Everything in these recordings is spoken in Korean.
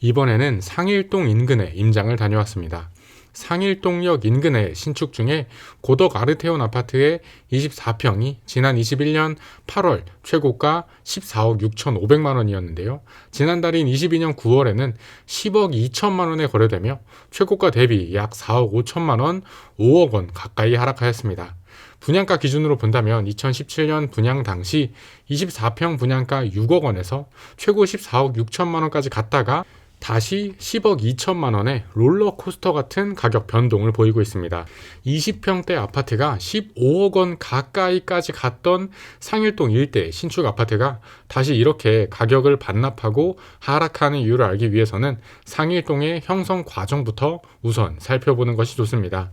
이번에는 상일동 인근에 임장을 다녀왔습니다. 상일동역 인근의 신축 중에 고덕 아르테온 아파트의 24평이 지난 21년 8월 최고가 14억 6,500만 원이었는데요. 지난달인 22년 9월에는 10억 2천만 원에 거래되며 최고가 대비 약 4억 5천만 원, 5억 원 가까이 하락하였습니다. 분양가 기준으로 본다면 2017년 분양 당시 24평 분양가 6억 원에서 최고 14억 6천만 원까지 갔다가 다시 10억 2천만 원의 롤러코스터 같은 가격 변동을 보이고 있습니다. 20평대 아파트가 15억 원 가까이까지 갔던 상일동 일대 신축 아파트가 다시 이렇게 가격을 반납하고 하락하는 이유를 알기 위해서는 상일동의 형성 과정부터 우선 살펴보는 것이 좋습니다.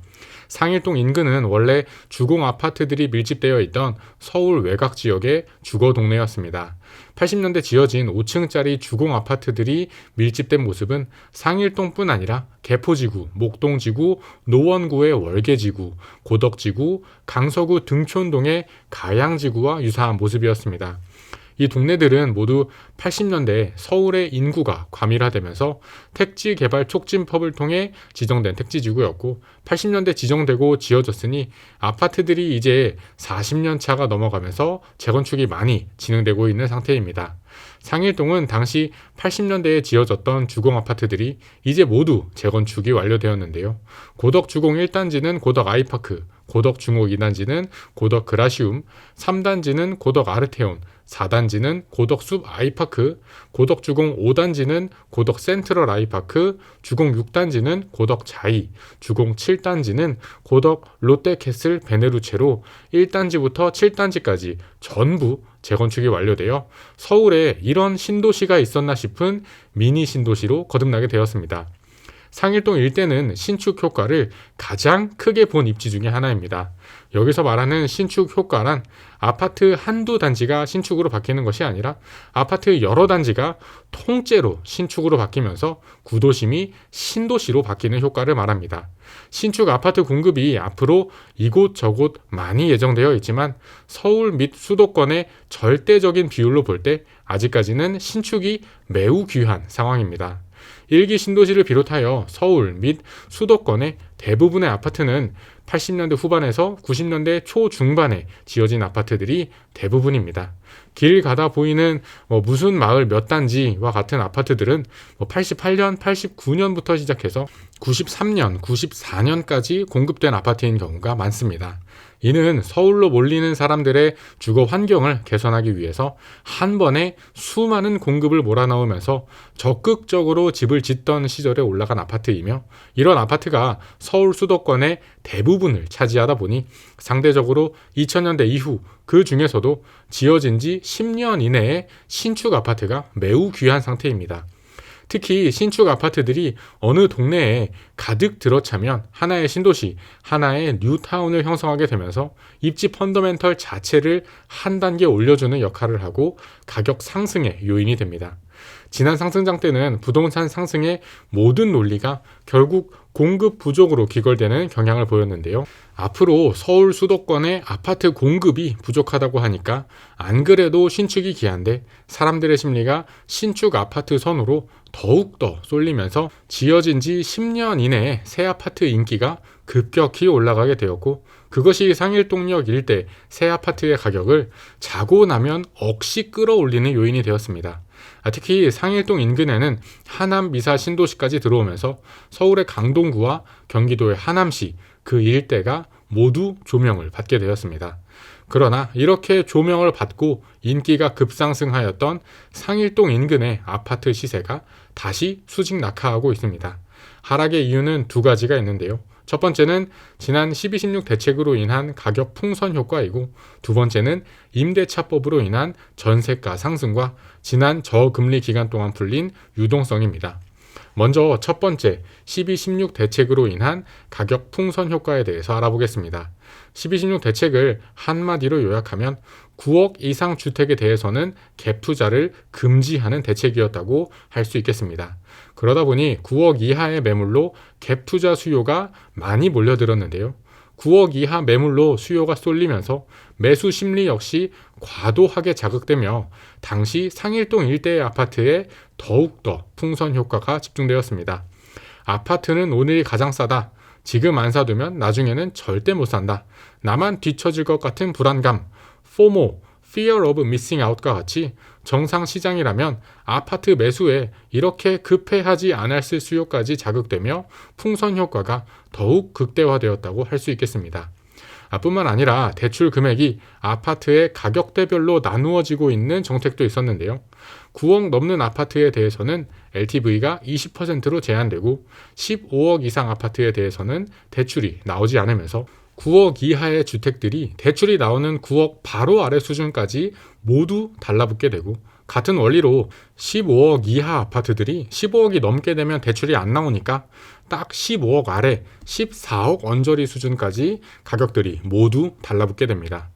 상일동 인근은 원래 주공 아파트들이 밀집되어 있던 서울 외곽 지역의 주거 동네였습니다. 80년대 지어진 5층짜리 주공 아파트들이 밀집된 모습은 상일동뿐 아니라 개포지구, 목동지구, 노원구의 월계지구, 고덕지구, 강서구 등촌동의 가양지구와 유사한 모습이었습니다. 이 동네들은 모두 80년대 서울의 인구가 과밀화되면서 택지 개발 촉진법을 통해 지정된 택지지구였고 80년대 지정되고 지어졌으니 아파트들이 이제 40년 차가 넘어가면서 재건축이 많이 진행되고 있는 상태입니다. 상일동은 당시 80년대에 지어졌던 주공 아파트들이 이제 모두 재건축이 완료되었는데요. 고덕 주공 1단지는 고덕 아이파크, 고덕 중옥 2단지는 고덕 그라시움, 3단지는 고덕 아르테온, 4단지는 고덕 숲 아이파크, 고덕 주공 5단지는 고덕 센트럴 아이파크, 주공 6단지는 고덕 자이, 주공 7단지는 고덕 롯데캐슬 베네루체로 1단지부터 7단지까지 전부 재건축이 완료되어 서울에 이런 신도시가 있었나 싶은 미니 신도시로 거듭나게 되었습니다. 상일동 일대는 신축 효과를 가장 크게 본 입지 중에 하나입니다. 여기서 말하는 신축 효과란 아파트 한두 단지가 신축으로 바뀌는 것이 아니라 아파트 여러 단지가 통째로 신축으로 바뀌면서 구도심이 신도시로 바뀌는 효과를 말합니다. 신축 아파트 공급이 앞으로 이곳저곳 많이 예정되어 있지만 서울 및 수도권의 절대적인 비율로 볼 때 아직까지는 신축이 매우 귀한 상황입니다. 일기 신도시를 비롯하여 서울 및 수도권의 대부분의 아파트는 80년대 후반에서 90년대 초중반에 지어진 아파트들이 대부분입니다. 길 가다 보이는 무슨 마을 몇 단지와 같은 아파트들은 88년, 89년부터 시작해서 93년, 94년까지 공급된 아파트인 경우가 많습니다. 이는 서울로 몰리는 사람들의 주거 환경을 개선하기 위해서 한 번에 수많은 공급을 몰아넣으면서 적극적으로 집을 짓던 시절에 올라간 아파트이며 이런 아파트가 서울 수도권의 대부분을 차지하다 보니 상대적으로 2000년대 이후 그 중에서도 지어진 지 10년 이내에 신축 아파트가 매우 귀한 상태입니다. 특히 신축 아파트들이 어느 동네에 가득 들어차면 하나의 신도시, 하나의 뉴타운을 형성하게 되면서 입지 펀더멘털 자체를 한 단계 올려주는 역할을 하고 가격 상승의 요인이 됩니다. 지난 상승장 때는 부동산 상승의 모든 논리가 결국 공급 부족으로 귀결되는 경향을 보였는데요. 앞으로 서울 수도권의 아파트 공급이 부족하다고 하니까 안 그래도 신축이 귀한데 사람들의 심리가 신축 아파트 선으로 더욱더 쏠리면서 지어진 지 10년 이내에 새 아파트 인기가 급격히 올라가게 되었고 그것이 상일동역 일대 새 아파트의 가격을 자고 나면 억시 끌어올리는 요인이 되었습니다. 특히 상일동 인근에는 하남 미사 신도시까지 들어오면서 서울의 강동구와 경기도의 하남시 그 일대가 모두 조명을 받게 되었습니다. 그러나 이렇게 조명을 받고 인기가 급상승하였던 상일동 인근의 아파트 시세가 다시 수직 낙하하고 있습니다. 하락의 이유는 두 가지가 있는데요. 첫 번째는 지난 12.16 대책으로 인한 가격 풍선 효과이고 두 번째는 임대차법으로 인한 전세가 상승과 지난 저금리 기간 동안 풀린 유동성입니다. 먼저 첫 번째 12.16 대책으로 인한 가격 풍선 효과에 대해서 알아보겠습니다. 12.16 대책을 한마디로 요약하면 9억 이상 주택에 대해서는 갭 투자를 금지하는 대책이었다고 할 수 있겠습니다. 그러다 보니 9억 이하의 매물로 갭 투자 수요가 많이 몰려들었는데요. 9억 이하 매물로 수요가 쏠리면서 매수 심리 역시 과도하게 자극되며 당시 상일동 일대의 아파트에 더욱더 풍선 효과가 집중되었습니다. 아파트는 오늘이 가장 싸다. 지금 안 사두면 나중에는 절대 못 산다. 나만 뒤처질 것 같은 불안감, FOMO, Fear of Missing Out과 같이 정상 시장이라면 아파트 매수에 이렇게 급해하지 않았을 수요까지 자극되며 풍선 효과가 더욱 극대화되었다고 할 수 있겠습니다. 뿐만 아니라 대출 금액이 아파트의 가격대별로 나누어지고 있는 정책도 있었는데요. 9억 넘는 아파트에 대해서는 LTV가 20%로 제한되고 15억 이상 아파트에 대해서는 대출이 나오지 않으면서 9억 이하의 주택들이 대출이 나오는 9억 바로 아래 수준까지 모두 달라붙게 되고, 같은 원리로 15억 이하 아파트들이 15억이 넘게 되면 대출이 안 나오니까 딱 15억 아래 14억 언저리 수준까지 가격들이 모두 달라붙게 됩니다.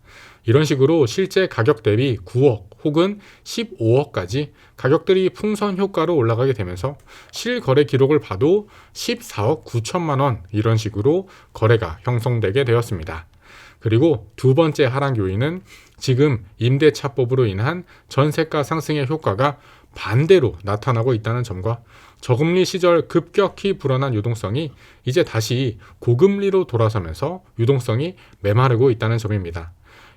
이런 식으로 실제 가격 대비 9억 혹은 15억까지 가격들이 풍선 효과로 올라가게 되면서 실거래 기록을 봐도 14억 9천만 원 이런 식으로 거래가 형성되게 되었습니다. 그리고 두 번째 하락 요인은 지금 임대차법으로 인한 전세가 상승의 효과가 반대로 나타나고 있다는 점과 저금리 시절 급격히 불어난 유동성이 이제 다시 고금리로 돌아서면서 유동성이 메마르고 있다는 점입니다.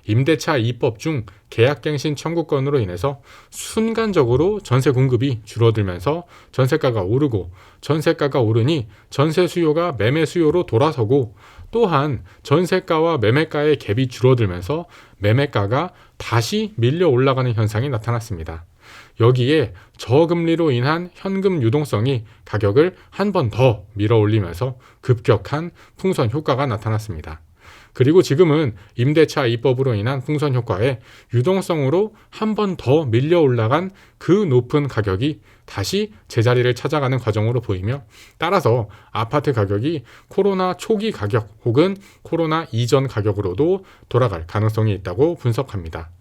임대차 입법 중 계약갱신 청구권으로 인해서 순간적으로 전세 공급이 줄어들면서 전세가가 오르고, 전세가가 오르니 전세 수요가 매매 수요로 돌아서고, 또한 전세가와 매매가의 갭이 줄어들면서 매매가가 다시 밀려 올라가는 현상이 나타났습니다. 여기에 저금리로 인한 현금 유동성이 가격을 한 번 더 밀어 올리면서 급격한 풍선 효과가 나타났습니다. 그리고 지금은 임대차 입법으로 인한 풍선 효과에 유동성으로 한 번 더 밀려 올라간 그 높은 가격이 다시 제자리를 찾아가는 과정으로 보이며, 따라서 아파트 가격이 코로나 초기 가격 혹은 코로나 이전 가격으로도 돌아갈 가능성이 있다고 분석합니다.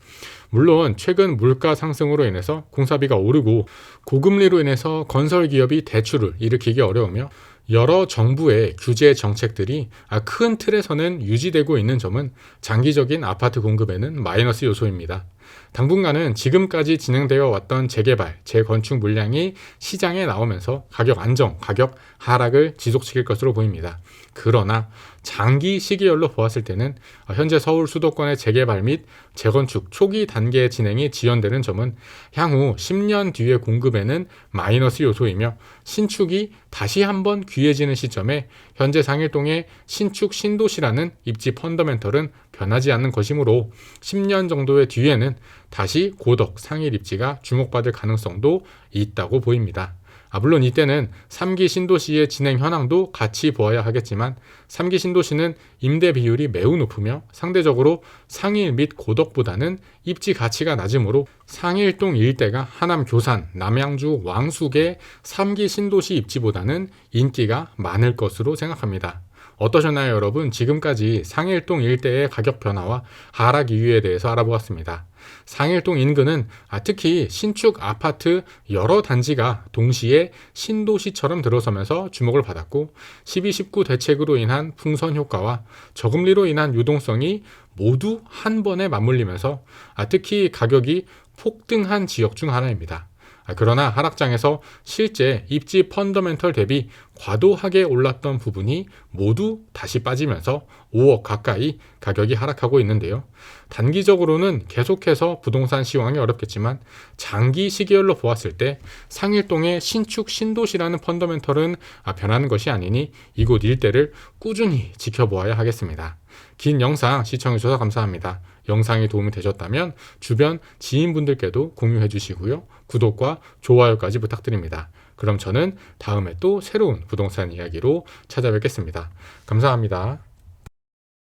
물론 최근 물가 상승으로 인해서 공사비가 오르고 고금리로 인해서 건설 기업이 대출을 일으키기 어려우며 여러 정부의 규제 정책들이 큰 틀에서는 유지되고 있는 점은 장기적인 아파트 공급에는 마이너스 요소입니다. 당분간은 지금까지 진행되어 왔던 재개발, 재건축 물량이 시장에 나오면서 가격 안정, 가격 하락을 지속시킬 것으로 보입니다. 그러나 장기 시기열로 보았을 때는 현재 서울 수도권의 재개발 및 재건축 초기 단계 진행이 지연되는 점은 향후 10년 뒤의 공급에는 마이너스 요소이며, 신축이 다시 한번 귀해지는 시점에 현재 상일동의 신축 신도시라는 입지 펀더멘털은 변하지 않는 것이므로 10년 정도의 뒤에는 다시 고덕 상일 입지가 주목받을 가능성도 있다고 보입니다. 물론 이때는 3기 신도시의 진행 현황도 같이 보아야 하겠지만 3기 신도시는 임대 비율이 매우 높으며 상대적으로 상일 및 고덕보다는 입지 가치가 낮으므로 상일동 일대가 하남 교산, 남양주 왕숙의 3기 신도시 입지보다는 인기가 많을 것으로 생각합니다. 어떠셨나요, 여러분? 지금까지 상일동 일대의 가격 변화와 하락 이유에 대해서 알아보았습니다. 상일동 인근은 특히 신축 아파트 여러 단지가 동시에 신도시처럼 들어서면서 주목을 받았고, 12.19 대책으로 인한 풍선 효과와 저금리로 인한 유동성이 모두 한 번에 맞물리면서 특히 가격이 폭등한 지역 중 하나입니다. 그러나 하락장에서 실제 입지 펀더멘털 대비 과도하게 올랐던 부분이 모두 다시 빠지면서 5억 가까이 가격이 하락하고 있는데요. 단기적으로는 계속해서 부동산 시황이 어렵겠지만 장기 시기열로 보았을 때 상일동의 신축 신도시라는 펀더멘털은 변하는 것이 아니니 이곳 일대를 꾸준히 지켜보아야 하겠습니다. 긴 영상 시청해주셔서 감사합니다. 영상이 도움이 되셨다면 주변 지인분들께도 공유해 주시고요. 구독과 좋아요까지 부탁드립니다. 그럼 저는 다음에 또 새로운 부동산 이야기로 찾아뵙겠습니다. 감사합니다.